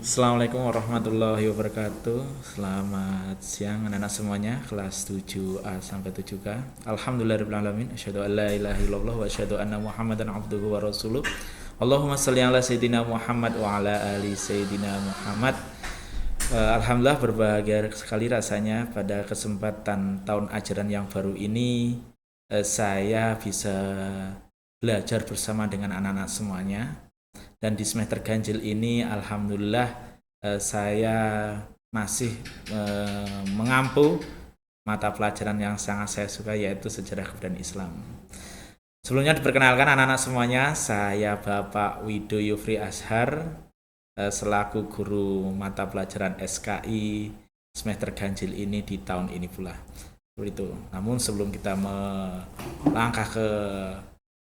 Assalamualaikum warahmatullahi wabarakatuh. Selamat siang anak-anak semuanya, kelas 7A sampai 7K. Alhamdulillahirabbil alamin, asyhadu an la ilaha illallah wa asyhadu anna Muhammadan abduhu wa rasuluh. Allahumma shalli ala sayyidina Muhammad wa ala ali sayyidina Muhammad. Alhamdulillah, berbahagia sekali rasanya pada kesempatan tahun ajaran yang baru ini saya bisa belajar bersama dengan anak-anak semuanya. Dan di semester ganjil ini alhamdulillah saya masih mengampu mata pelajaran yang sangat saya suka, yaitu sejarah kebudayaan Islam. Sebelumnya diperkenalkan anak-anak semuanya, saya Bapak Wido Yufri Ashar selaku guru mata pelajaran SKI semester ganjil ini di tahun ini pula. Seperti itu. Namun sebelum kita melangkah ke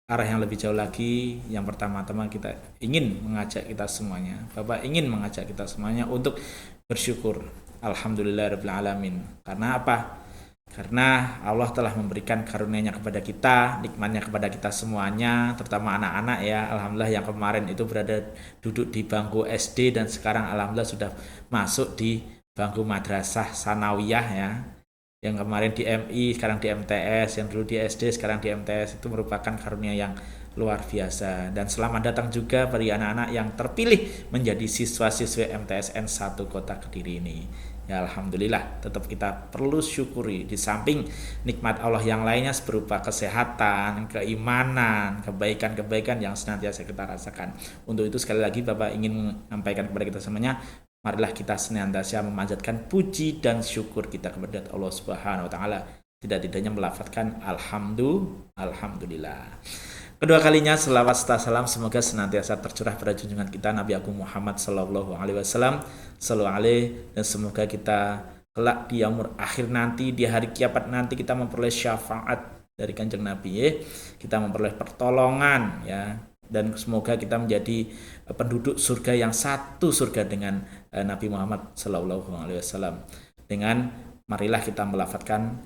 arah yang lebih jauh lagi, yang pertama-tama kita ingin mengajak kita semuanya, Bapak ingin mengajak kita semuanya untuk bersyukur. Alhamdulillahirabbil alamin. Karena apa? Karena Allah telah memberikan karunia-Nya kepada kita, nikmatnya kepada kita semuanya, terutama anak-anak ya. Alhamdulillah yang kemarin itu berada duduk di bangku SD dan sekarang alhamdulillah sudah masuk di bangku madrasah sanawiyah ya. Yang kemarin di MI, sekarang di MTS, yang dulu di SD, sekarang di MTS, itu merupakan karunia yang luar biasa. Dan selamat datang juga bagi anak-anak yang terpilih menjadi siswa-siswi MTSN 1 Kota Kediri ini. Ya alhamdulillah, tetap kita perlu syukuri di samping nikmat Allah yang lainnya berupa kesehatan, keimanan, kebaikan-kebaikan yang senantiasa kita rasakan. Untuk itu sekali lagi Bapak ingin menyampaikan kepada kita semuanya, marilah kita senantiasa memanjatkan puji dan syukur kita kepada Allah Subhanahu wa taala. Tidak-tidaknya melafadzkan alhamdulillah. Kedua kalinya selawat serta salam semoga senantiasa tercurah pada junjungan kita Nabi Agung Muhammad sallallahu alaihi wasallam, dan semoga kita kelak di yaumul akhir nanti, di hari kiamat nanti, kita memperoleh syafaat dari Kanjeng Nabi ya. Kita memperoleh pertolongan ya. Dan semoga kita menjadi penduduk surga yang satu surga dengan Nabi Muhammad sallallahu alaihi wasallam. Dengan marilah kita melafadzkan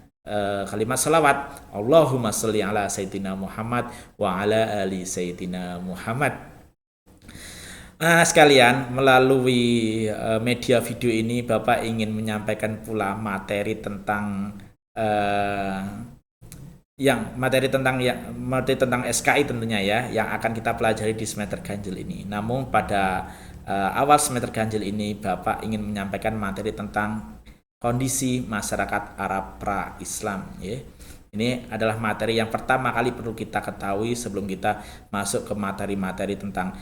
kalimat salawat, Allahumma sholli ala sayyidina Muhammad wa ala ali sayyidina Muhammad. Nah sekalian, melalui media video ini Bapak ingin menyampaikan pula materi tentang materi tentang SKI tentunya ya, yang akan kita pelajari di semester ganjil ini. Namun pada awal semester ganjil ini Bapak ingin menyampaikan materi tentang kondisi masyarakat Arab pra-Islam ya. Ini adalah materi yang pertama kali perlu kita ketahui sebelum kita masuk ke materi-materi tentang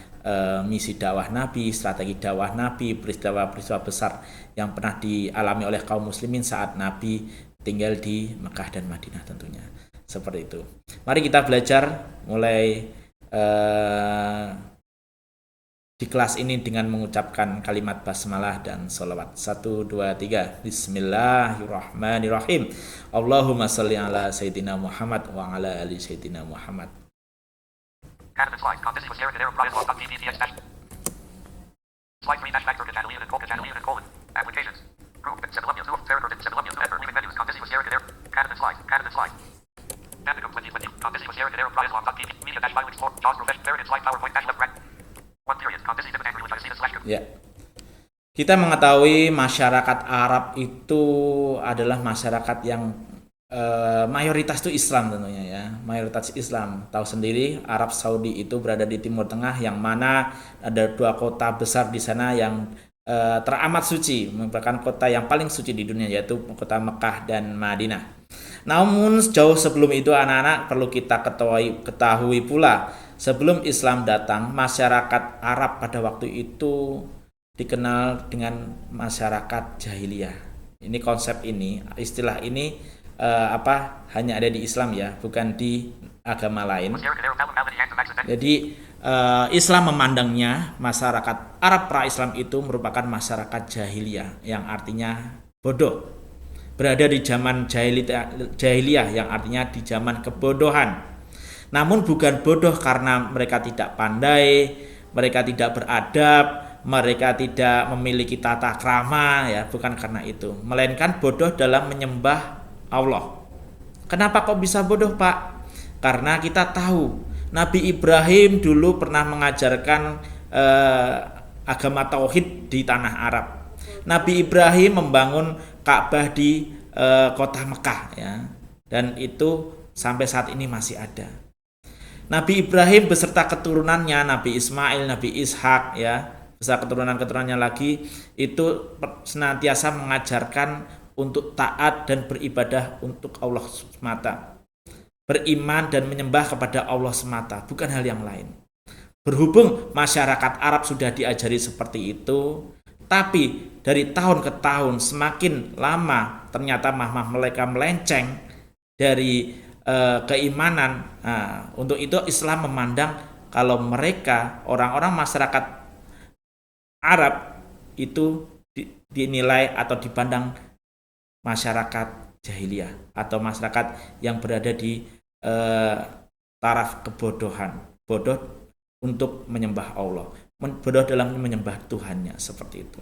misi dakwah Nabi, strategi dakwah Nabi, peristiwa-peristiwa besar yang pernah dialami oleh kaum muslimin saat Nabi tinggal di Mekah dan Madinah tentunya. Seperti itu. Mari kita belajar mulai di kelas ini dengan mengucapkan kalimat basmalah dan sholawat. 1, 2, 3. Bismillahirrahmanirrahim. Allahumma sholli ala sayyidina Muhammad wa ala ali sayyidina Muhammad. Ya. Kita mengetahui masyarakat Arab itu adalah masyarakat yang mayoritas itu Islam tentunya ya. Mayoritas Islam. Tahu sendiri Arab Saudi itu berada di Timur Tengah, yang mana ada 2 kota besar di sana yang teramat suci, merupakan kota yang paling suci di dunia, yaitu kota Mekah dan Madinah. Namun jauh sebelum itu anak-anak perlu kita ketahui pula, sebelum Islam datang, masyarakat Arab pada waktu itu dikenal dengan masyarakat jahiliyah. Ini konsep ini, istilah ini hanya ada di Islam ya, bukan di agama lain. Jadi Islam memandangnya masyarakat Arab pra-Islam itu merupakan masyarakat jahiliyah, yang artinya bodoh. Berada di zaman jahiliyah yang artinya di zaman kebodohan. Namun bukan bodoh karena mereka tidak pandai, mereka tidak beradab, mereka tidak memiliki tata krama ya, bukan karena itu, melainkan bodoh dalam menyembah Allah. Kenapa kok bisa bodoh, Pak? Karena kita tahu Nabi Ibrahim dulu pernah mengajarkan agama tauhid di tanah Arab. Nabi Ibrahim membangun Ka'bah di kota Mekah ya. Dan itu sampai saat ini masih ada. Nabi Ibrahim beserta keturunannya, Nabi Ismail, Nabi Ishak ya, beserta keturunan-keturunannya lagi itu senantiasa mengajarkan untuk taat dan beribadah untuk Allah semata. Beriman dan menyembah kepada Allah semata, bukan hal yang lain. Berhubung masyarakat Arab sudah diajari seperti itu, tapi dari tahun ke tahun semakin lama ternyata mereka melenceng dari keimanan. Nah, untuk itu Islam memandang kalau mereka orang-orang masyarakat Arab itu dinilai atau dipandang masyarakat jahiliyah atau masyarakat yang berada di taraf kebodohan, bodoh untuk menyembah Allah, bodoh dalam menyembah Tuhannya, seperti itu.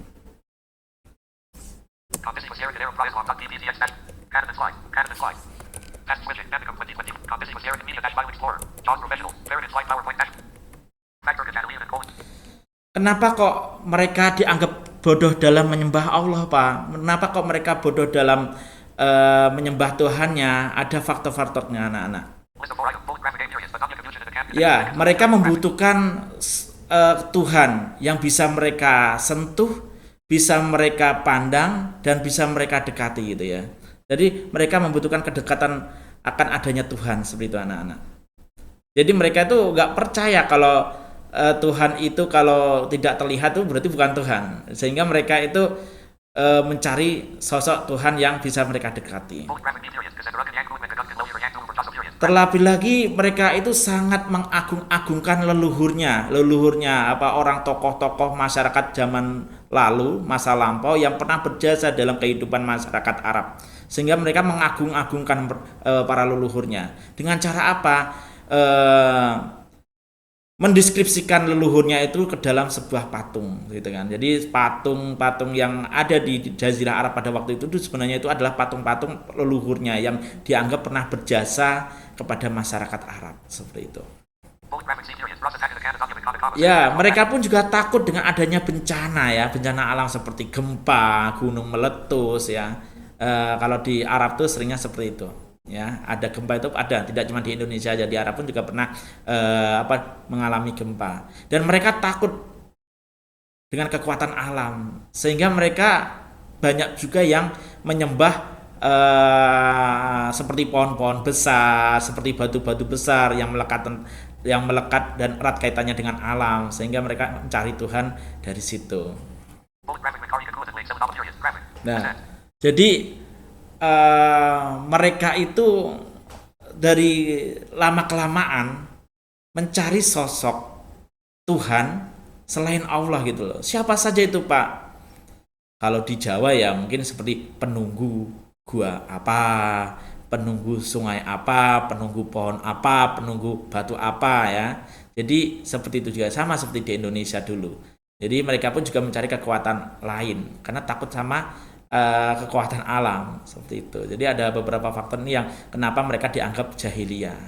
Kenapa kok mereka dianggap bodoh dalam menyembah Allah, Pak? Kenapa kok mereka bodoh dalam menyembah Tuhannya? Ada faktor-faktornya, anak-anak. Ya, mereka membutuhkan Tuhan yang bisa mereka sentuh, bisa mereka pandang, dan bisa mereka dekati gitu ya. Jadi mereka membutuhkan kedekatan akan adanya Tuhan, seperti itu anak-anak. Jadi mereka itu nggak percaya kalau Tuhan itu kalau tidak terlihat itu berarti bukan Tuhan. Sehingga mereka itu mencari sosok Tuhan yang bisa mereka dekati. Terlebih lagi mereka itu sangat mengagung-agungkan leluhurnya apa orang tokoh-tokoh masyarakat zaman lalu, masa lampau yang pernah berjasa dalam kehidupan masyarakat Arab. Sehingga mereka mengagung-agungkan para leluhurnya. Dengan cara apa? Mendeskripsikan leluhurnya itu ke dalam sebuah patung, gitu kan. Jadi patung-patung yang ada di Jazirah Arab pada waktu itu sebenarnya itu adalah patung-patung leluhurnya yang dianggap pernah berjasa kepada masyarakat Arab, seperti itu. Ya, mereka pun juga takut dengan adanya bencana ya, bencana alam seperti gempa, gunung meletus ya. Kalau di Arab tuh seringnya seperti itu. Ya, ada gempa itu ada, tidak cuma di Indonesia aja, di Arab pun juga pernah mengalami gempa. Dan mereka takut dengan kekuatan alam, sehingga mereka banyak juga yang menyembah seperti pohon-pohon besar, seperti batu-batu besar yang melekat dan erat kaitannya dengan alam, sehingga mereka mencari Tuhan dari situ. Nah, jadi mereka itu dari lama-kelamaan mencari sosok Tuhan selain Allah gitu loh. Siapa saja itu, Pak? Kalau di Jawa ya mungkin seperti penunggu gua apa, penunggu sungai apa, penunggu pohon apa, penunggu batu apa ya. Jadi seperti itu juga, sama seperti di Indonesia dulu. Jadi mereka pun juga mencari kekuatan lain karena takut sama kekuatan alam, seperti itu. Jadi ada beberapa faktor ini yang kenapa mereka dianggap jahiliyah.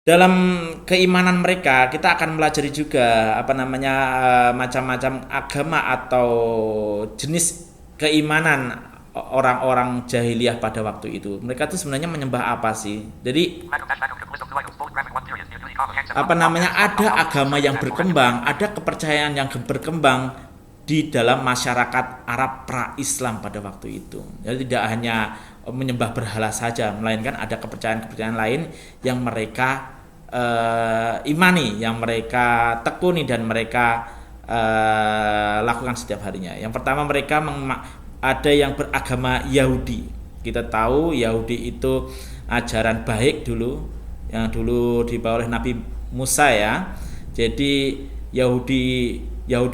Dalam keimanan mereka kita akan melajari juga macam-macam agama atau jenis keimanan orang-orang jahiliyah pada waktu itu. Mereka itu sebenarnya menyembah apa sih? Jadi ada agama yang berkembang, ada kepercayaan yang berkembang di dalam masyarakat Arab pra-Islam pada waktu itu. Jadi tidak hanya menyembah berhala saja, melainkan ada kepercayaan-kepercayaan lain yang mereka imani, yang mereka tekuni dan mereka lakukan setiap harinya. Yang pertama mereka ada yang beragama Yahudi. Kita tahu Yahudi itu ajaran baik dulu, yang dulu dibawa oleh Nabi Musa ya. Jadi Yahudi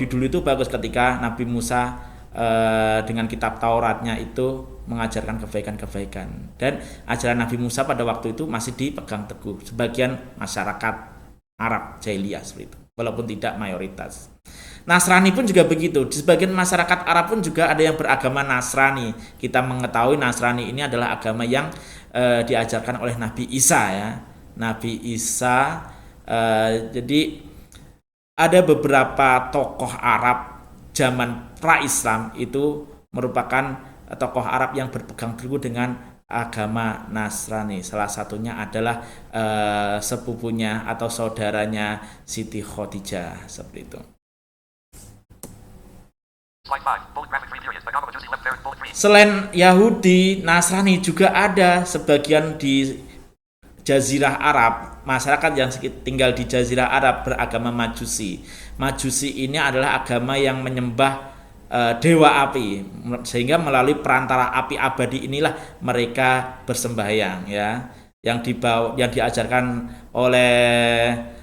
dulu itu bagus ketika Nabi Musa dengan kitab Tauratnya itu mengajarkan kebaikan-kebaikan, dan ajaran Nabi Musa pada waktu itu masih dipegang teguh sebagian masyarakat Arab jahiliyah seperti itu, walaupun tidak mayoritas. Nasrani pun juga begitu. Di sebagian masyarakat Arab pun juga ada yang beragama Nasrani. Kita mengetahui Nasrani ini adalah agama yang diajarkan oleh Nabi Isa ya. Nabi Isa. Jadi ada beberapa tokoh Arab zaman pra-Islam itu merupakan tokoh Arab yang berpegang teguh dengan agama Nasrani. Salah satunya adalah sepupunya atau saudaranya Siti Khadijah, seperti itu. Selain Yahudi, Nasrani juga ada sebagian di Jazirah Arab, masyarakat yang tinggal di Jazirah Arab beragama Majusi. Majusi ini adalah agama yang menyembah dewa api, sehingga melalui perantara api abadi inilah mereka bersembahyang, ya. Yang diajarkan oleh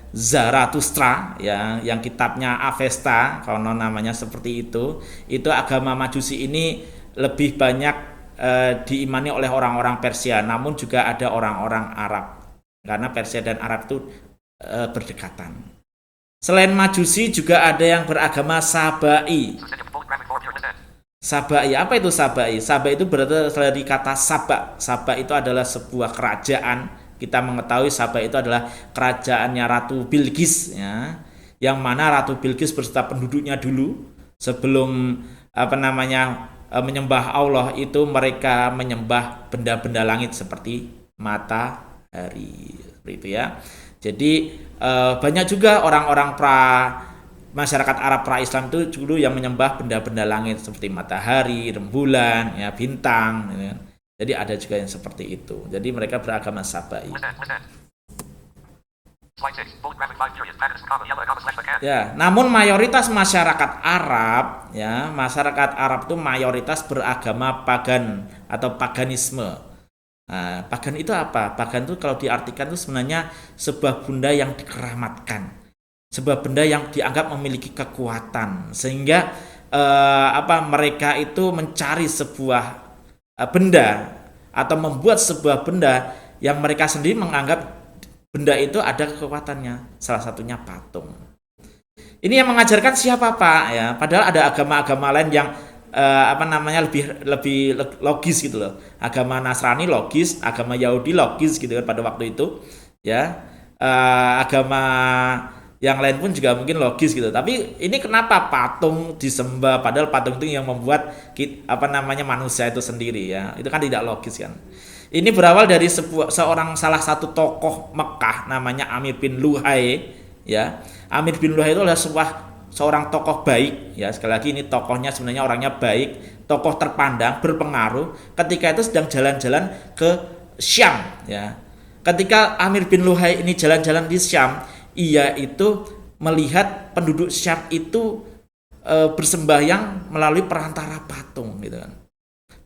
Zarathustra, ya, yang kitabnya Avesta, konon namanya seperti itu. Itu agama Majusi ini lebih banyak diimani oleh orang-orang Persia, namun juga ada orang-orang Arab, karena Persia dan Arab itu berdekatan. Selain Majusi juga ada yang beragama Sabai. Sabai, apa itu Sabai? Sabai itu berasal dari kata Saba. Saba itu adalah sebuah kerajaan. Kita mengetahui Saba itu adalah kerajaannya Ratu Bilqis, ya, yang mana Ratu Bilqis beserta penduduknya dulu sebelum menyembah Allah itu mereka menyembah benda-benda langit seperti matahari, seperti itu, ya. Jadi banyak juga orang-orang masyarakat Arab pra-Islam itu dulu yang menyembah benda-benda langit seperti matahari, rembulan, ya, bintang, ya. Jadi ada juga yang seperti itu. Jadi mereka beragama Sabai. Ya, namun mayoritas masyarakat Arab, ya, masyarakat Arab itu mayoritas beragama pagan atau paganisme. Nah, pagan itu apa? Pagan itu kalau diartikan itu sebenarnya sebuah benda yang dikeramatkan, sebuah benda yang dianggap memiliki kekuatan, sehingga mereka itu mencari sebuah benda atau membuat sebuah benda yang mereka sendiri menganggap benda itu ada kekuatannya. Salah satunya patung. Ini yang mengajarkan siapa, Pak, ya? Padahal ada agama-agama lain yang lebih logis gitu loh. Agama Nasrani logis, agama Yahudi logis gitu kan pada waktu itu, ya. Agama yang lain pun juga mungkin logis gitu. Tapi ini kenapa patung disembah padahal patung itu yang membuat manusia itu sendiri, ya. Itu kan tidak logis kan. Ini berawal dari salah satu tokoh Mekah namanya Amir bin Luhai, ya. Amir bin Luhai itu adalah seorang tokoh baik, ya. Sekali lagi ini tokohnya sebenarnya orangnya baik, tokoh terpandang, berpengaruh. Ketika itu sedang jalan-jalan ke Syam, ya. Ketika Amir bin Luhai ini jalan-jalan di Syam, ia itu melihat penduduk Syam itu bersembahyang melalui perantara patung, gitu kan.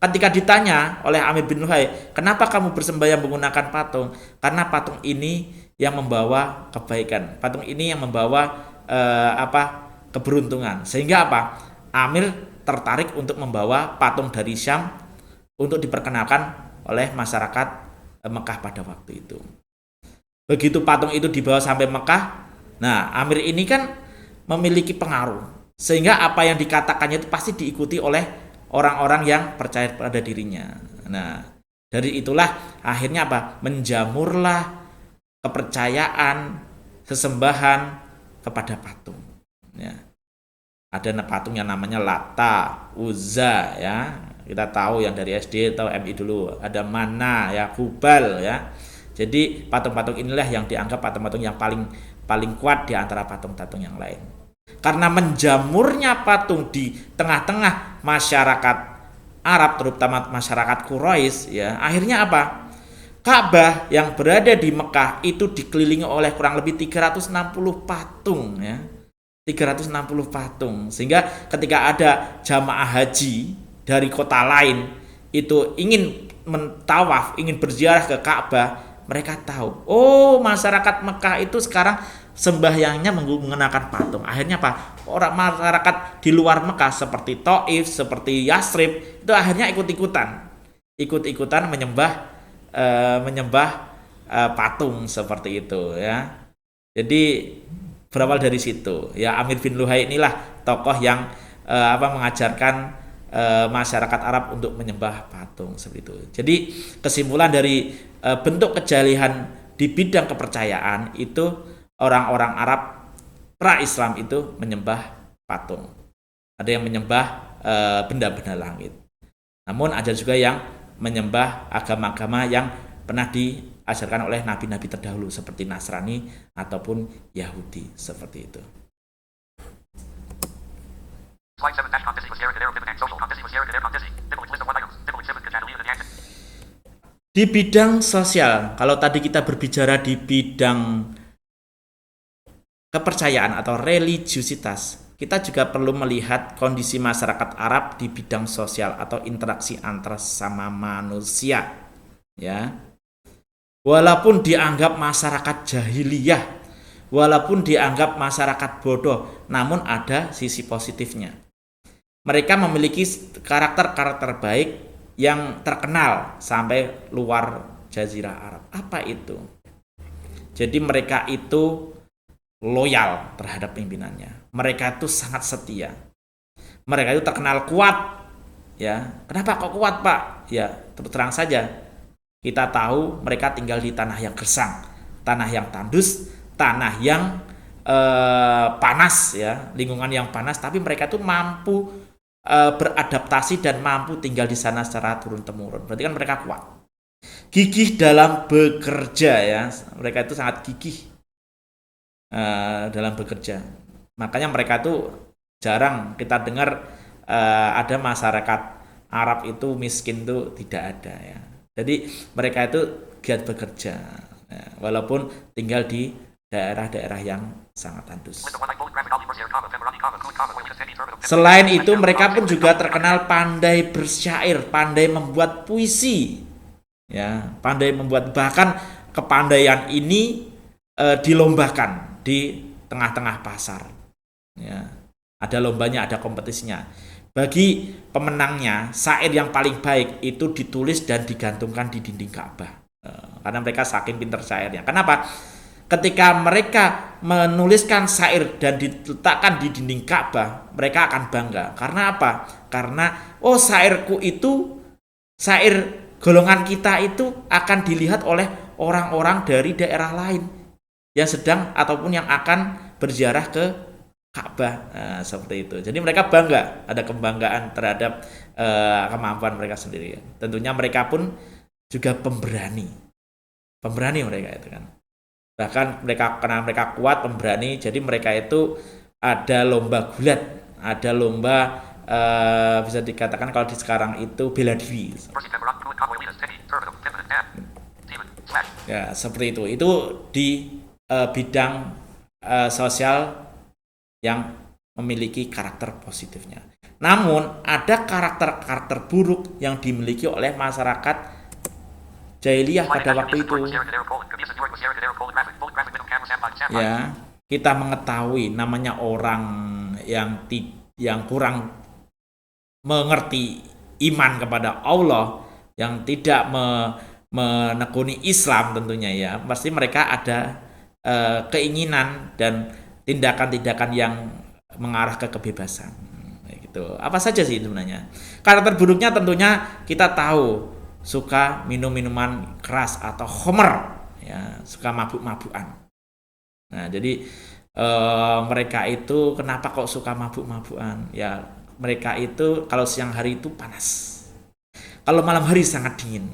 Ketika ditanya oleh Amir bin Luhai, kenapa kamu bersembahyang menggunakan patung? Karena patung ini yang membawa kebaikan, patung ini yang membawa keberuntungan. Sehingga Amir tertarik untuk membawa patung dari Syam untuk diperkenalkan oleh masyarakat Mekah pada waktu itu. Begitu patung itu dibawa sampai Mekah, nah Amir ini kan memiliki pengaruh, sehingga apa yang dikatakannya itu pasti diikuti oleh orang-orang yang percaya pada dirinya. Nah, dari itulah akhirnya menjamurlah kepercayaan, sesembahan kepada patung, ya. Ada patung yang namanya Lata, Uzza, ya. Kita tahu yang dari SD atau MI dulu, ada Mana, ya, Hubal, ya. Jadi patung-patung inilah yang dianggap patung-patung yang paling kuat di antara patung-patung yang lain. Karena menjamurnya patung di tengah-tengah masyarakat Arab, terutama masyarakat Quraisy, ya, akhirnya Ka'bah yang berada di Mekah itu dikelilingi oleh kurang lebih 360 patung, ya. 360 patung. Sehingga ketika ada jamaah haji dari kota lain itu ingin mentawaf, ingin berziarah ke Ka'bah, mereka tahu, masyarakat Mekah itu sekarang sembahyangnya menggunakan patung. Akhirnya orang masyarakat di luar Mekah seperti Taif, seperti Yasrib itu akhirnya ikut-ikutan menyembah patung seperti itu, ya. Jadi berawal dari situ, ya. Amir bin Luhai inilah tokoh yang mengajarkan masyarakat Arab untuk menyembah patung seperti itu. Jadi kesimpulan dari bentuk kejahilian di di bidang kepercayaan itu orang-orang Arab pra-Islam itu menyembah patung. Ada yang menyembah benda-benda langit. Namun ada juga yang menyembah agama-agama yang pernah diajarkan oleh nabi-nabi terdahulu seperti Nasrani ataupun Yahudi, seperti itu. Di bidang sosial, kalau tadi kita berbicara di bidang kepercayaan atau religiusitas, kita juga perlu melihat kondisi masyarakat Arab di bidang sosial atau interaksi antar sama manusia. Ya, walaupun dianggap masyarakat jahiliyah, walaupun dianggap masyarakat bodoh, namun ada sisi positifnya. Mereka memiliki karakter-karakter baik yang terkenal sampai luar Jazirah Arab. Apa itu? Jadi mereka itu loyal terhadap pimpinannya. Mereka itu sangat setia. Mereka itu terkenal kuat. Ya, kenapa kok kuat, Pak? Ya, terus terang saja. Kita tahu mereka tinggal di tanah yang gersang, tanah yang tandus, tanah yang panas, ya, lingkungan yang panas. Tapi mereka itu mampu beradaptasi dan mampu tinggal di sana secara turun-temurun. Berarti kan mereka kuat. Gigih dalam bekerja, ya. Mereka itu sangat gigih dalam bekerja. Makanya mereka itu jarang kita dengar ada masyarakat Arab itu miskin, itu tidak ada, ya. Jadi mereka itu giat bekerja, ya, walaupun tinggal di daerah-daerah yang sangat tandus. Selain itu mereka pun juga terkenal pandai bersyair, pandai membuat puisi, ya, pandai membuat, bahkan kepandaian ini dilombakan di tengah-tengah pasar, ya. Ada lombanya, ada kompetisinya. Bagi pemenangnya, syair yang paling baik itu ditulis dan digantungkan di dinding Ka'bah, karena mereka saking pintar syairnya. Kenapa? Ketika mereka menuliskan syair dan diletakkan di dinding Ka'bah, mereka akan bangga. Karena apa? Karena syairku itu, syair golongan kita itu akan dilihat oleh orang-orang dari daerah lain yang sedang ataupun yang akan berziarah ke Ka'bah, seperti itu. Jadi mereka bangga, ada kebanggaan terhadap kemampuan mereka sendiri. Tentunya mereka pun juga pemberani mereka itu kan. Bahkan karena mereka kuat, pemberani, jadi mereka itu ada lomba gulat, ada lomba bisa dikatakan kalau di sekarang itu bela diri. Ya, seperti itu. Itu di bidang sosial yang memiliki karakter positifnya. Namun ada karakter-karakter buruk yang dimiliki oleh masyarakat jahiliyah pada waktu itu. Ya, kita mengetahui namanya orang yang kurang mengerti iman kepada Allah, yang tidak menekuni Islam tentunya, ya. Pasti mereka ada keinginan dan tindakan-tindakan yang mengarah ke kebebasan, gitu. Apa saja sih sebenarnya? Karakter buruknya tentunya kita tahu, suka minum minuman keras atau homer, ya, suka mabuk-mabukan. Nah, jadi mereka itu kenapa kok suka mabuk-mabukan? Ya, mereka itu kalau siang hari itu panas, kalau malam hari sangat dingin.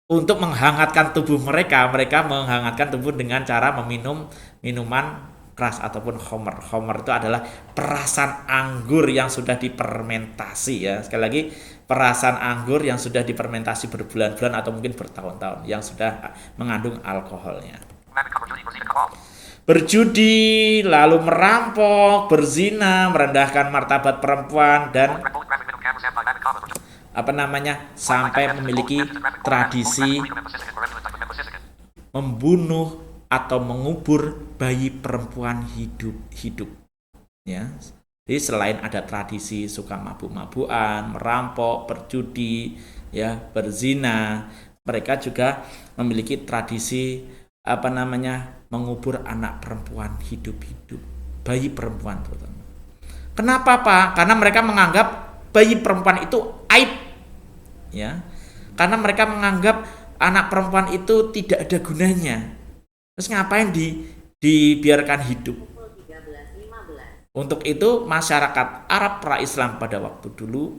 Untuk menghangatkan tubuh mereka menghangatkan tubuh dengan cara meminum minuman keras ataupun homer. Homer itu adalah perasan anggur yang sudah difermentasi, ya. Sekali lagi, perasan anggur yang sudah difermentasi berbulan-bulan atau mungkin bertahun-tahun, yang sudah mengandung alkoholnya. Berjudi, lalu merampok, berzina, merendahkan martabat perempuan, dan sampai memiliki tradisi membunuh atau mengubur bayi perempuan hidup, ya. Jadi selain ada tradisi suka mabuk-mabukan, merampok, berjudi, ya, berzina, mereka juga memiliki tradisi mengubur anak perempuan hidup-hidup, bayi perempuan terutama. Kenapa, Pak? Karena mereka menganggap bayi perempuan itu aib, ya. Karena mereka menganggap anak perempuan itu tidak ada gunanya. Terus ngapain dibiarkan hidup? Untuk itu masyarakat Arab pra-Islam pada waktu dulu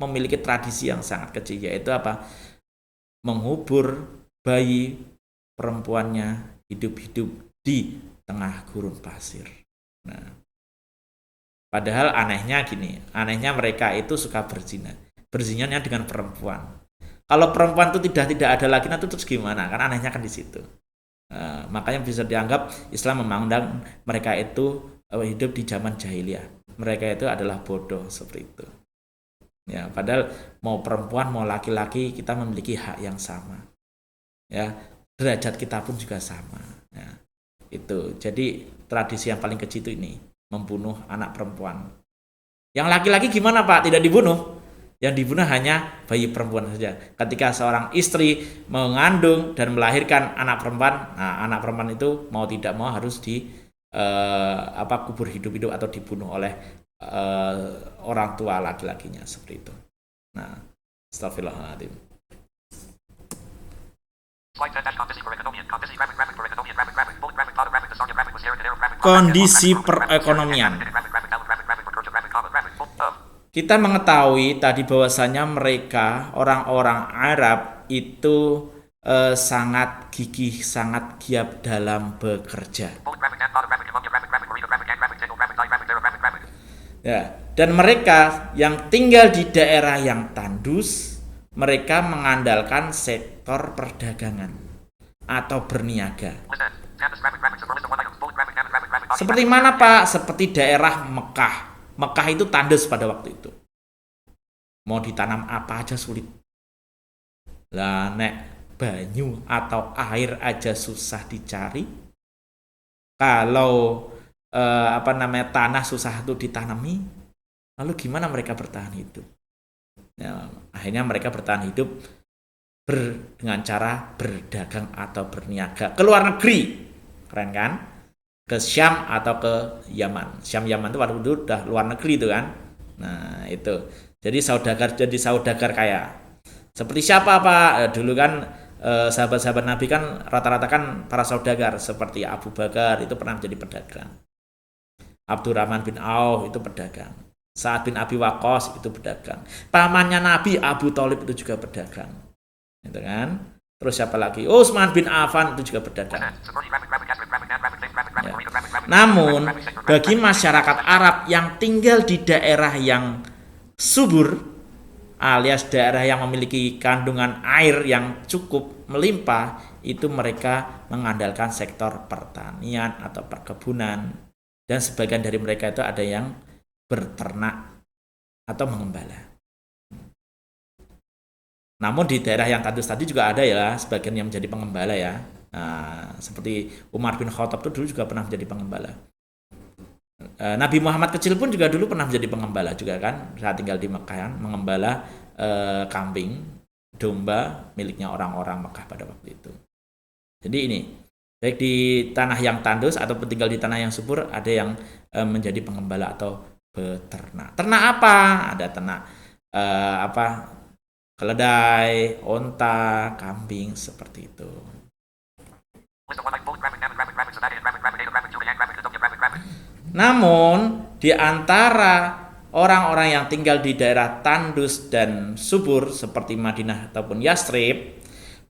memiliki tradisi yang sangat kecil, yaitu apa? Mengubur bayi perempuannya hidup-hidup di tengah gurun pasir. Nah, padahal anehnya mereka itu suka berzina. Berzinanya dengan perempuan. Kalau perempuan itu tidak ada laki, nanti terus gimana? Kan anehnya kan di situ. Makanya bisa dianggap Islam memandang mereka itu hidup di zaman jahiliyah. Mereka itu adalah bodoh seperti itu. Ya, padahal mau perempuan mau laki-laki kita memiliki hak yang sama. Ya, derajat kita pun juga sama. Ya, itu. Jadi tradisi yang paling kecil itu ini, membunuh anak perempuan. Yang laki-laki gimana Pak? Tidak dibunuh. Yang dibunuh hanya bayi perempuan saja. Ketika seorang istri mengandung dan melahirkan anak perempuan, nah anak perempuan itu mau tidak mau harus kubur hidup-hidup atau dibunuh oleh orang tua laki-lakinya seperti itu. Nah, astagfirullahaladzim. Kondisi perekonomian. Kita mengetahui tadi bahwasanya mereka orang-orang Arab itu sangat gigih, sangat giat dalam bekerja. Ya, dan mereka yang tinggal di daerah yang tandus, mereka mengandalkan sektor perdagangan atau berniaga. Seperti mana Pak? Seperti daerah Mekah. Mekah itu tandus pada waktu itu. Mau ditanam apa aja sulit. Lah nek banyu atau air aja susah dicari. Kalau tanah susah itu ditanami, lalu gimana mereka bertahan hidup? Ya, akhirnya mereka bertahan hidup dengan cara berdagang atau berniaga ke luar negeri. Keren kan? Ke Syam atau ke Yaman. Yaman itu waktu itu udah luar negeri itu kan. Nah, itu. Jadi saudagar kaya. Seperti siapa Pak? Dulu kan sahabat-sahabat Nabi kan rata-rata kan para saudagar, seperti Abu Bakar itu pernah menjadi pedagang. Abdurrahman bin Auf itu pedagang. Sa'ad bin Abi Waqqas itu pedagang. Pamannya Nabi Abu Thalib itu juga pedagang. Gitu kan? Terus siapa lagi? Utsman bin Affan itu juga pedagang. Ya. Namun bagi masyarakat Arab yang tinggal di daerah yang subur alias daerah yang memiliki kandungan air yang cukup melimpah, itu mereka mengandalkan sektor pertanian atau perkebunan, dan sebagian dari mereka itu ada yang berternak atau mengembala. Namun di daerah yang tandus tadi juga ada ya sebagian yang menjadi pengembala ya. Nah, seperti Umar bin Khattab itu dulu juga pernah menjadi pengembala. Nabi Muhammad kecil pun juga dulu pernah menjadi pengembala juga kan, saat tinggal di Mekah kan, mengembala kambing, domba miliknya orang-orang Mekah pada waktu itu. Jadi ini baik di tanah yang tandus ataupun tinggal di tanah yang subur, ada yang menjadi pengembala atau peternak. Ternak apa? Ada ternak keledai, onta, kambing seperti itu. Namun di antara orang-orang yang tinggal di daerah tandus dan subur seperti Madinah ataupun Yathrib,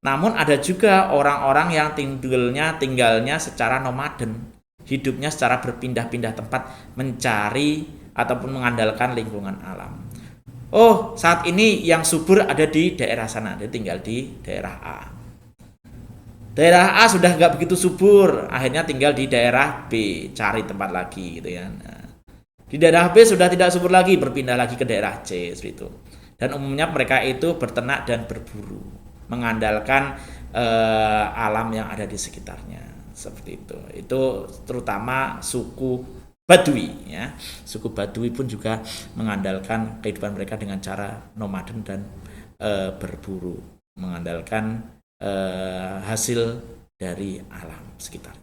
namun ada juga orang-orang yang tinggalnya secara nomaden, hidupnya secara berpindah-pindah tempat mencari ataupun mengandalkan lingkungan alam. Oh, saat ini yang subur ada di daerah sana, dia tinggal di daerah A. Daerah A sudah nggak begitu subur, akhirnya tinggal di daerah B, cari tempat lagi gitu ya. Nah, di daerah B sudah tidak subur lagi, berpindah lagi ke daerah C seperti itu. Dan umumnya mereka itu berternak dan berburu, mengandalkan alam yang ada di sekitarnya seperti itu. Itu terutama suku Badui ya. Suku Badui pun juga mengandalkan kehidupan mereka dengan cara nomaden dan berburu, mengandalkan hasil dari alam sekitar.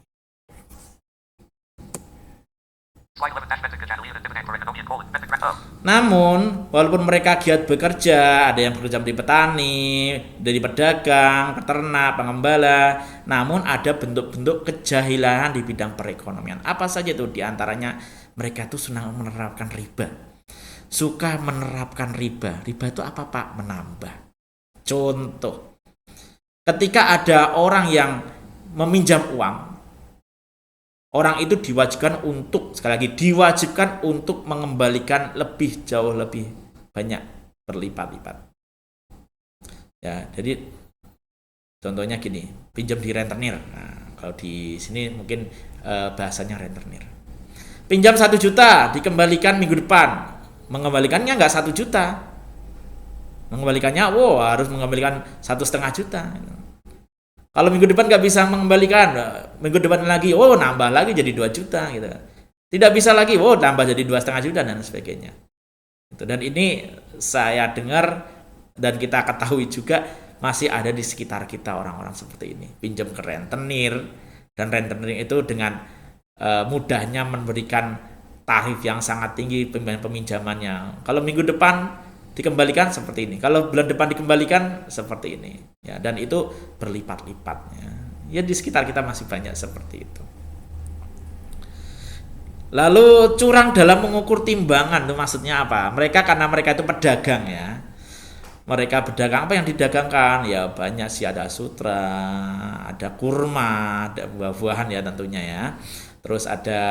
Namun, walaupun mereka giat bekerja, ada yang bekerja menjadi petani, dari pedagang, peternak, pengembala, namun ada bentuk-bentuk kejahilan di bidang perekonomian. Apa saja itu? Di antaranya mereka itu senang menerapkan riba. Suka menerapkan riba. Riba itu apa, Pak? Menambah. Contoh, ketika ada orang yang meminjam uang, orang itu diwajibkan untuk, sekali lagi, diwajibkan untuk mengembalikan jauh lebih banyak, berlipat-lipat. Ya, jadi contohnya gini, pinjam di rentenir. Nah, kalau di sini mungkin bahasanya rentenir. Pinjam 1 juta, dikembalikan minggu depan. Mengembalikannya nggak 1 juta. Mengembalikannya, harus mengembalikan 1,5 juta. Kalau minggu depan nggak bisa mengembalikan, minggu depan lagi, nambah lagi jadi 2 juta gitu. Tidak bisa lagi, tambah jadi 2,5 juta dan sebagainya. Dan ini saya dengar dan kita ketahui juga masih ada di sekitar kita orang-orang seperti ini. Pinjam ke rentenir, dan rentenir itu dengan mudahnya memberikan tarif yang sangat tinggi peminjamannya. Kalau minggu depan dikembalikan seperti ini, kalau bulan depan dikembalikan seperti ini, ya, dan itu berlipat-lipatnya. Ya, di sekitar kita masih banyak seperti itu. Lalu curang dalam mengukur timbangan itu maksudnya apa? Karena mereka itu pedagang, ya. Mereka berdagang, apa yang didagangkan? Ya banyak sih, ada sutra, ada kurma, ada buah-buahan ya tentunya ya. Terus ada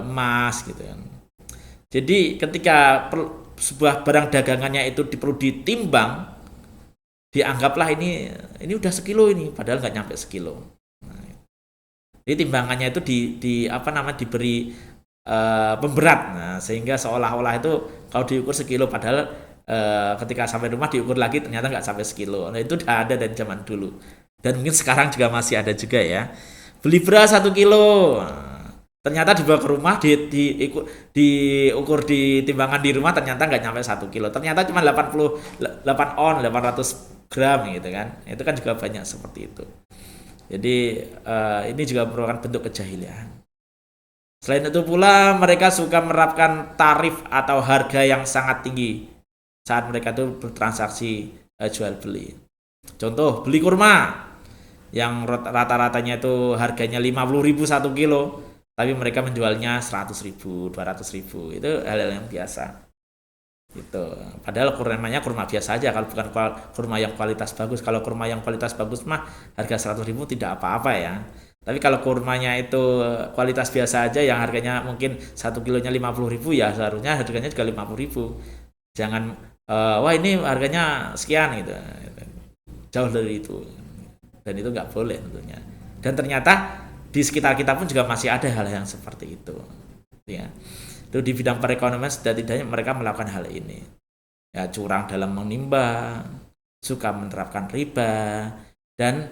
emas gitu kan. Jadi ketika sebuah barang dagangannya itu perlu ditimbang, dianggaplah ini udah sekilo ini, padahal nggak nyampe sekilo. Nah, jadi timbangannya itu diberi pemberat, nah, sehingga seolah-olah itu kalau diukur sekilo, padahal ketika sampai rumah diukur lagi ternyata nggak sampai sekilo. Nah, itu udah ada dari zaman dulu, dan mungkin sekarang juga masih ada juga ya. Beli beras 1 kilo. Ternyata dibawa ke rumah, diukur di timbangan di rumah, ternyata nggak nyampe 1 kilo. Ternyata cuma 88 on, 800 gram gitu kan. Itu kan juga banyak seperti itu. Jadi ini juga merupakan bentuk kejahilan. Selain itu pula, mereka suka menerapkan tarif atau harga yang sangat tinggi saat mereka itu bertransaksi jual beli. Contoh, beli kurma yang rata-ratanya itu harganya 50.000 1 kilo. Tapi mereka menjualnya 100.000, 200.000. Itu hal-hal yang biasa. Gitu. Padahal kurmanya kurma biasa aja, kalau bukan kurma yang kualitas bagus. Kalau kurma yang kualitas bagus mah harga 100.000 tidak apa-apa ya. Tapi kalau kurmanya itu kualitas biasa aja yang harganya mungkin 1 kilonya 50.000, ya seharusnya harganya juga 50.000. Jangan ini harganya sekian gitu. Jauh dari itu. Dan itu nggak boleh tentunya. Dan ternyata di sekitar kita pun juga masih ada hal yang seperti itu, ya. Itu di bidang perekonomian setidaknya mereka melakukan hal ini, ya, curang dalam menimbang, suka menerapkan riba, dan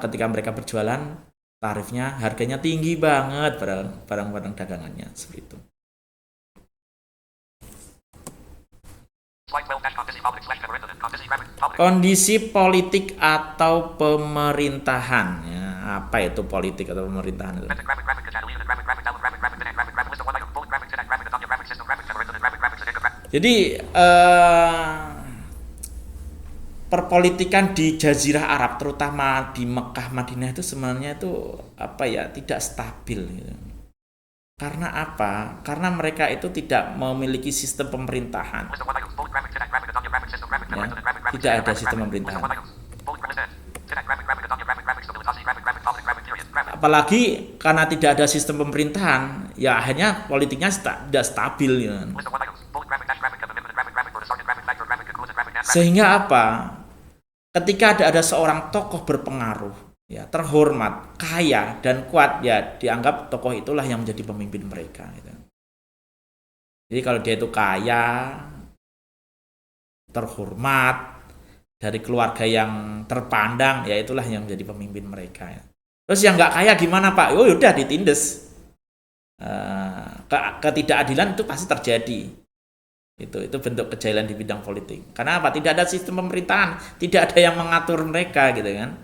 ketika mereka berjualan tarifnya, harganya tinggi banget barang-barang dagangannya seperti itu. Kondisi politik atau pemerintahan, ya. Apa itu politik atau pemerintahan itu? Jadi perpolitikan di Jazirah Arab, terutama di Mekah, Madinah itu sebenarnya itu tidak stabil gitu. Karena apa? Karena mereka itu tidak memiliki sistem pemerintahan. Ya, tidak ada sistem pemerintahan. Apalagi karena tidak ada sistem pemerintahan, ya akhirnya politiknya tidak stabil ya. Sehingga apa? Ketika ada seorang tokoh berpengaruh, ya, terhormat, kaya dan kuat, ya dianggap tokoh itulah yang menjadi pemimpin mereka gitu. Jadi kalau dia itu kaya, terhormat, dari keluarga yang terpandang, ya itulah yang menjadi pemimpin mereka ya. Terus yang nggak kaya gimana Pak? Udah ditindes. Ketidakadilan itu pasti terjadi. Itu bentuk kejahilan di bidang politik. Karena apa? Tidak ada sistem pemerintahan, tidak ada yang mengatur mereka gitu kan.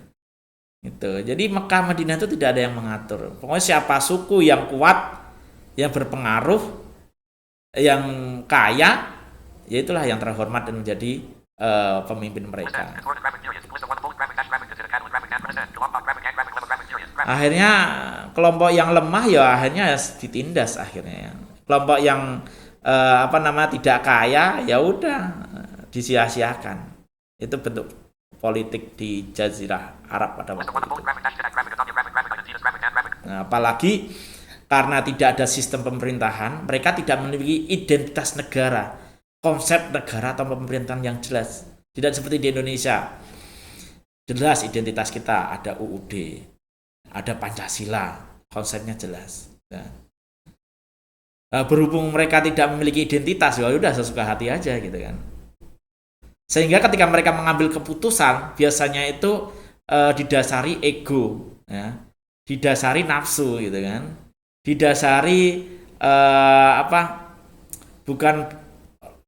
Jadi Mekah Madinah itu tidak ada yang mengatur. Pokoknya siapa suku yang kuat, yang berpengaruh, yang kaya, yaitulah yang terhormat dan menjadi pemimpin mereka. Akhirnya kelompok yang lemah ya akhirnya ditindas akhirnya. Kelompok yang tidak kaya ya udah disia-siakan. Itu bentuk politik di Jazirah Arab pada waktu itu. Nah, apalagi karena tidak ada sistem pemerintahan, mereka tidak memiliki identitas negara, konsep negara atau pemerintahan yang jelas. Tidak seperti di Indonesia. Jelas identitas kita, ada UUD, ada Pancasila, konsepnya jelas. Nah, berhubung mereka tidak memiliki identitas, ya udah sesuka hati aja gitu kan. Sehingga ketika mereka mengambil keputusan, biasanya itu didasari ego, ya, didasari nafsu gitu kan, didasari bukan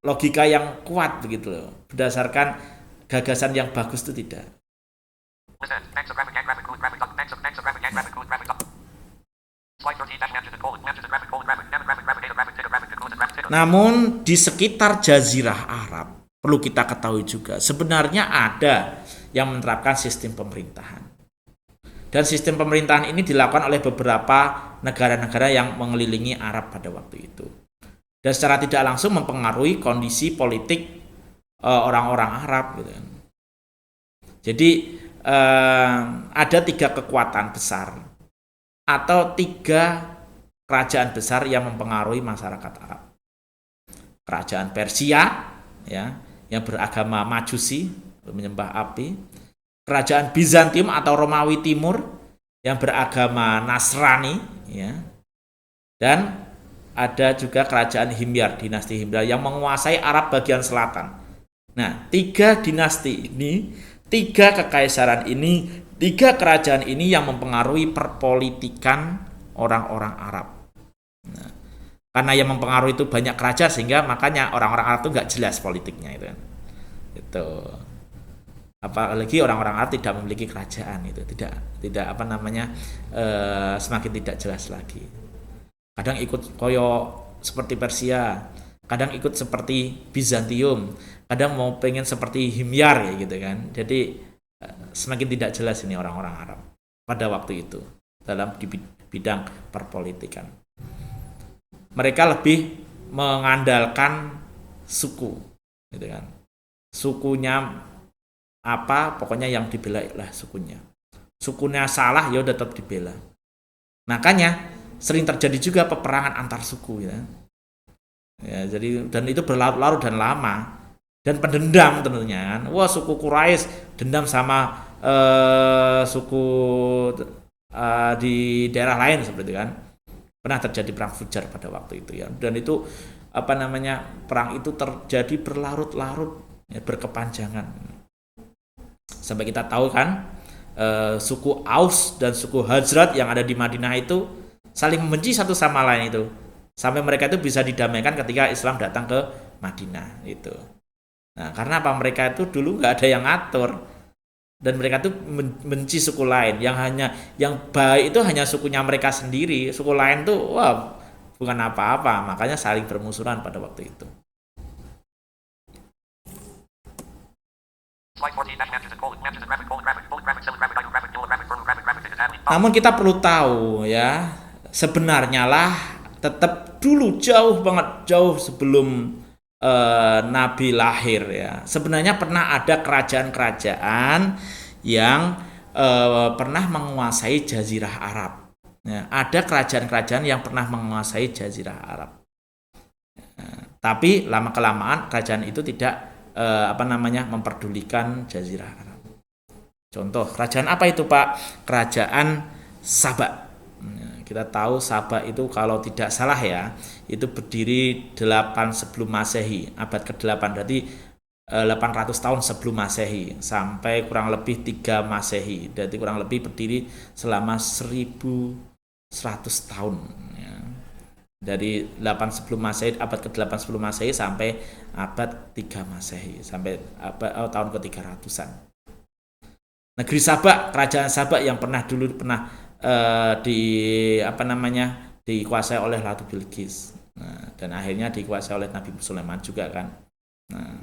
logika yang kuat begitu loh, berdasarkan gagasan yang bagus itu tidak. Namun di sekitar Jazirah Arab perlu kita ketahui juga sebenarnya ada yang menerapkan sistem pemerintahan. Dan sistem pemerintahan ini dilakukan oleh beberapa negara-negara yang mengelilingi Arab pada waktu itu. Dan secara tidak langsung mempengaruhi kondisi politik orang-orang Arab gitu. Jadi ada 3 kekuatan besar atau 3 kerajaan besar yang mempengaruhi masyarakat Arab. Kerajaan Persia, ya, yang beragama Majusi, menyembah api. Kerajaan Bizantium atau Romawi Timur yang beragama Nasrani, ya. Dan ada juga kerajaan Himyar, dinasti Himyar yang menguasai Arab bagian selatan. Nah, 3 dinasti ini, 3 kekaisaran ini, 3 kerajaan ini yang mempengaruhi perpolitikan orang-orang Arab. Nah, karena yang mempengaruhi itu banyak kerajaan sehingga makanya orang-orang Arab itu nggak jelas politiknya itu kan. Itu. Apalagi orang-orang Arab tidak memiliki kerajaan itu, tidak semakin tidak jelas lagi. Kadang ikut koyo seperti Persia, kadang ikut seperti Bizantium, kadang mau pengen seperti Himyar ya gitu kan. Jadi semakin tidak jelas ini orang-orang Arab pada waktu itu dalam di bidang perpolitikan. Mereka lebih mengandalkan suku, gitu kan. Sukunya apa, pokoknya yang dibela lah sukunya. Sukunya salah ya udah tetap dibela. Makanya sering terjadi juga peperangan antar suku ya. Ya, jadi dan itu berlarut-larut dan lama dan pendendam tentunya kan. Wah, suku Quraisy dendam sama suku di daerah lain seperti itu kan. Pernah terjadi perang Fujar pada waktu itu ya. Dan itu perang itu terjadi berlarut-larut ya, berkepanjangan. Sampai kita tahu kan suku Aus dan suku Hajrat yang ada di Madinah itu saling membenci satu sama lain itu. Sampai mereka itu bisa didamaikan ketika Islam datang ke Madinah itu. Nah, karena apa? Mereka itu dulu nggak ada yang ngatur dan mereka itu benci suku lain. Yang baik itu hanya sukunya mereka sendiri. Suku lain tuh wah bukan apa-apa. Makanya saling bermusuhan pada waktu itu. Namun kita perlu tahu ya, sebenarnya lah tetap dulu jauh sebelum Nabi lahir ya. Sebenarnya pernah ada kerajaan-kerajaan yang pernah menguasai Jazirah Arab. Ya, ada kerajaan-kerajaan yang pernah menguasai Jazirah Arab. Tapi lama kelamaan kerajaan itu tidak memperdulikan Jazirah Arab. Contoh, kerajaan apa itu Pak? Kerajaan Sabak. Kita tahu Sabak itu kalau tidak salah ya, itu berdiri 8 sebelum Masehi, abad ke-8, berarti 800 tahun sebelum Masehi sampai kurang lebih 3 Masehi. Berarti kurang lebih berdiri selama 1100 tahun ya. Dari 8 sebelum Masehi, abad ke-8 sebelum Masehi sampai abad 3 Masehi, sampai tahun ke-300-an. Negeri Sabak, kerajaan Sabak yang pernah dikuasai oleh Ratu Bilqis. Nah, dan akhirnya dikuasai oleh Nabi Sulaiman juga kan. Nah,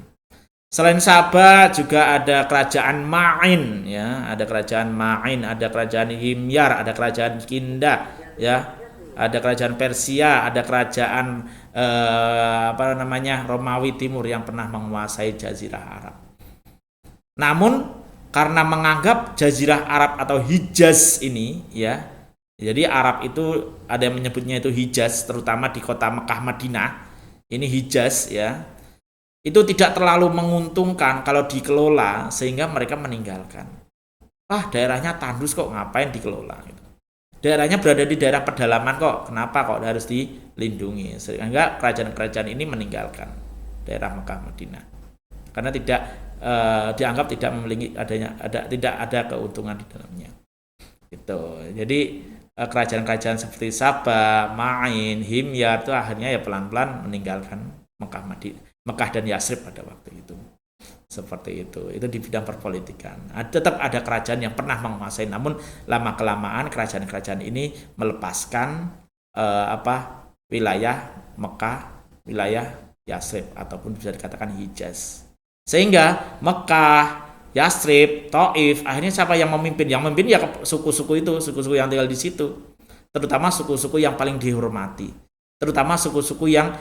selain Saba juga ada kerajaan Ma'in ya, ada kerajaan Ma'in, ada kerajaan Himyar, ada kerajaan Kinda ya, ada kerajaan Persia, ada kerajaan Romawi Timur yang pernah menguasai Jazirah Arab. Namun karena menganggap Jazirah Arab atau Hijaz ini ya, jadi Arab itu ada yang menyebutnya itu Hijaz, terutama di kota Mekah Madinah. Ini Hijaz ya. Itu tidak terlalu menguntungkan kalau dikelola sehingga mereka meninggalkan. Daerahnya tandus kok, ngapain dikelola gitu. Daerahnya berada di daerah pedalaman kok, kenapa kok harus dilindungi? Sehingga kerajaan-kerajaan ini meninggalkan daerah Mekah Madinah. Karena dianggap tidak memiliki tidak ada keuntungan di dalamnya. Gitu. Jadi kerajaan-kerajaan seperti Saba, Ma'in, Himyar itu akhirnya ya pelan-pelan meninggalkan Mekah dan Yasrib pada waktu itu. Seperti itu di bidang perpolitikan. Tetap ada kerajaan yang pernah menguasai, namun lama-kelamaan kerajaan-kerajaan ini melepaskan wilayah Mekah, wilayah Yasrib ataupun bisa dikatakan Hijaz. Sehingga Mekah, Yasrib, Taif, akhirnya siapa yang memimpin? Yang memimpin ya suku-suku itu, suku-suku yang tinggal di situ. Terutama suku-suku yang paling dihormati. Terutama suku-suku yang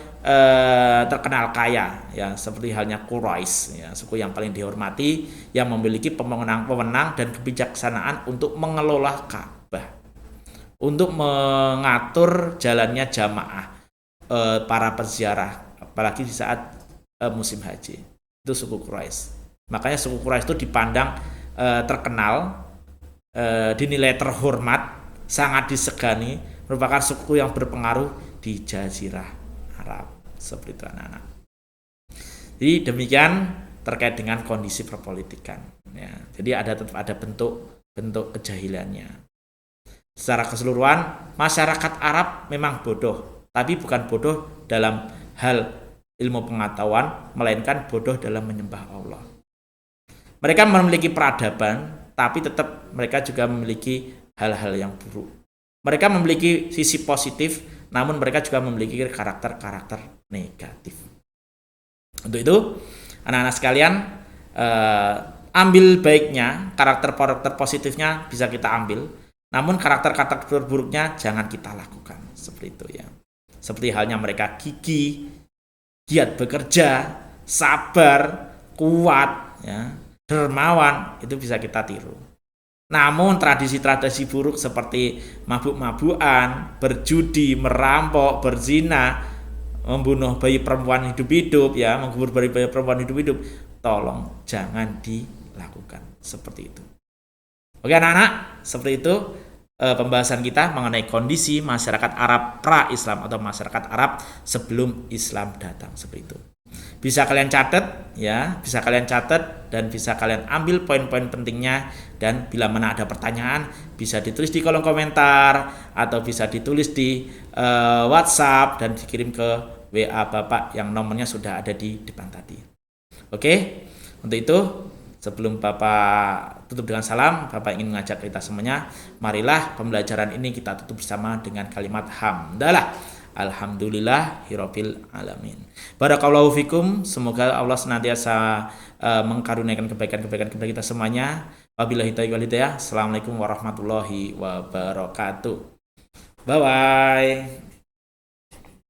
terkenal kaya, ya seperti halnya Quraisy, ya, suku yang paling dihormati, yang memiliki pemenang dan kebijaksanaan untuk mengelola Ka'bah, untuk mengatur jalannya jamaah para peziarah, apalagi di saat musim haji. Itu suku Quraisy. Makanya suku Quraisy itu dipandang terkenal, dinilai terhormat, sangat disegani, merupakan suku yang berpengaruh di Jazirah Arab. Seperti itu anak-anak. Jadi demikian terkait dengan kondisi perpolitikan. Ya, jadi tetap ada bentuk kejahilannya. Secara keseluruhan masyarakat Arab memang bodoh, tapi bukan bodoh dalam hal ilmu pengetahuan, melainkan bodoh dalam menyembah Allah. Mereka memiliki peradaban, tapi tetap mereka juga memiliki hal-hal yang buruk. Mereka memiliki sisi positif, namun mereka juga memiliki karakter-karakter negatif. Untuk itu, anak-anak sekalian, ambil baiknya, karakter positifnya bisa kita ambil, namun karakter-karakter buruknya jangan kita lakukan. Seperti itu ya. Seperti halnya mereka gigih, giat bekerja, sabar, kuat, ya, dermawan, itu bisa kita tiru. Namun tradisi-tradisi buruk seperti mabuk-mabukan, berjudi, merampok, berzina, membunuh bayi perempuan hidup-hidup, ya, mengubur bayi perempuan hidup-hidup, tolong jangan dilakukan seperti itu. Oke anak-anak, seperti itu pembahasan kita mengenai kondisi masyarakat Arab pra-Islam atau masyarakat Arab sebelum Islam datang, seperti itu. Bisa kalian catat ya, bisa kalian catat dan bisa kalian ambil poin-poin pentingnya, dan bila mana ada pertanyaan bisa ditulis di kolom komentar atau bisa ditulis di WhatsApp dan dikirim ke WA Bapak yang nomornya sudah ada di depan tadi. Oke, untuk itu sebelum Bapak tutup dengan salam, Bapak ingin mengajak kita semuanya, marilah pembelajaran ini kita tutup bersama dengan kalimat hamdalah. Alhamdulillahirabbil alamin. Barakallahu fikum. Semoga Allah senantiasa mengkaruniakan kebaikan-kebaikan kepada kita semuanya. Wabillahi taufiq wal hidayah. Assalamualaikum warahmatullahi wabarakatuh. Bye bye.